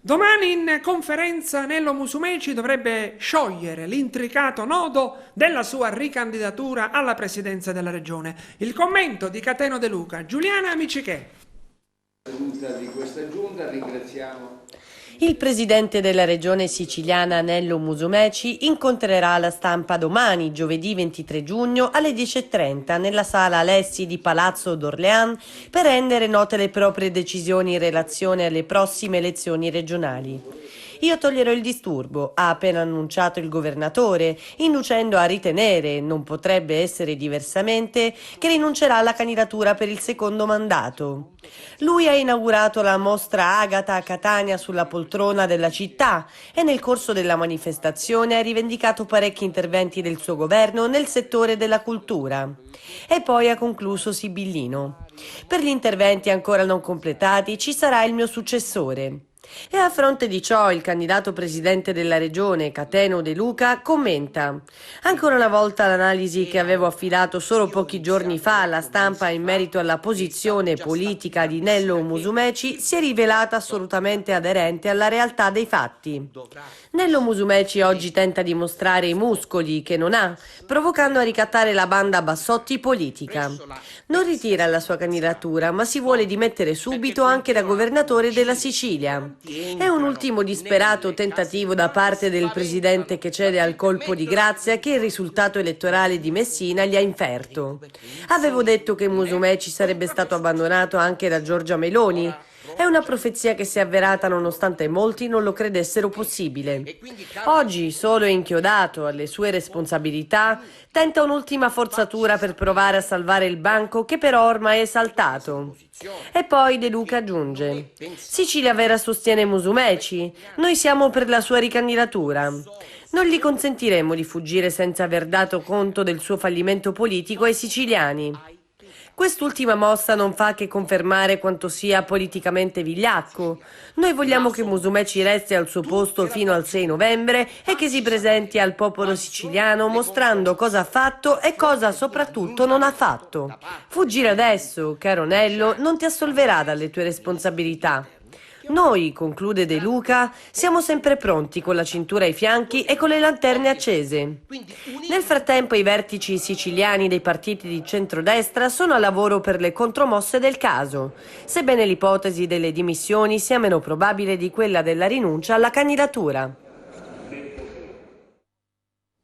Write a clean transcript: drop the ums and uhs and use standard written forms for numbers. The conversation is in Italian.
Domani in conferenza Nello Musumeci dovrebbe sciogliere l'intricato nodo della sua ricandidatura alla presidenza della regione. Il commento di Cateno De Luca, Giuliana Amiciché. Di questa giunta ringraziamo. Il presidente della regione siciliana Nello Musumeci incontrerà la stampa domani, giovedì 23 giugno alle 10:30 nella sala Alessi di Palazzo d'Orléans per rendere note le proprie decisioni in relazione alle prossime elezioni regionali. Io toglierò il disturbo, ha appena annunciato il governatore, inducendo a ritenere, non potrebbe essere diversamente, che rinuncerà alla candidatura per il secondo mandato. Lui ha inaugurato la mostra Agata a Catania sulla poltrona della città e nel corso della manifestazione ha rivendicato parecchi interventi del suo governo nel settore della cultura. E poi ha concluso sibillino. Per gli interventi ancora non completati ci sarà il mio successore. E a fronte di ciò il candidato presidente della regione, Cateno De Luca, commenta: ancora una volta l'analisi che avevo affidato solo pochi giorni fa alla stampa in merito alla posizione politica di Nello Musumeci si è rivelata assolutamente aderente alla realtà dei fatti. Nello Musumeci oggi tenta di mostrare i muscoli che non ha, provocando a ricattare la banda Bassotti politica. Non ritira la sua candidatura, ma si vuole dimettere subito anche da governatore della Sicilia. È un ultimo disperato tentativo da parte del presidente che cede al colpo di grazia che il risultato elettorale di Messina gli ha inferto. Avevo detto che Musumeci sarebbe stato abbandonato anche da Giorgia Meloni. È una profezia che si è avverata nonostante molti non lo credessero possibile. Oggi, solo inchiodato alle sue responsabilità, tenta un'ultima forzatura per provare a salvare il banco che però ormai è saltato. E poi De Luca aggiunge: Sicilia Vera sostiene Musumeci, noi siamo per la sua ricandidatura. Non gli consentiremo di fuggire senza aver dato conto del suo fallimento politico ai siciliani. Quest'ultima mossa non fa che confermare quanto sia politicamente vigliacco. Noi vogliamo che Musumeci resti al suo posto fino al 6 novembre e che si presenti al popolo siciliano mostrando cosa ha fatto e cosa soprattutto non ha fatto. Fuggire adesso, caro Nello, non ti assolverà dalle tue responsabilità. Noi, conclude De Luca, siamo sempre pronti con la cintura ai fianchi e con le lanterne accese. Nel frattempo i vertici siciliani dei partiti di centrodestra sono a lavoro per le contromosse del caso, sebbene l'ipotesi delle dimissioni sia meno probabile di quella della rinuncia alla candidatura.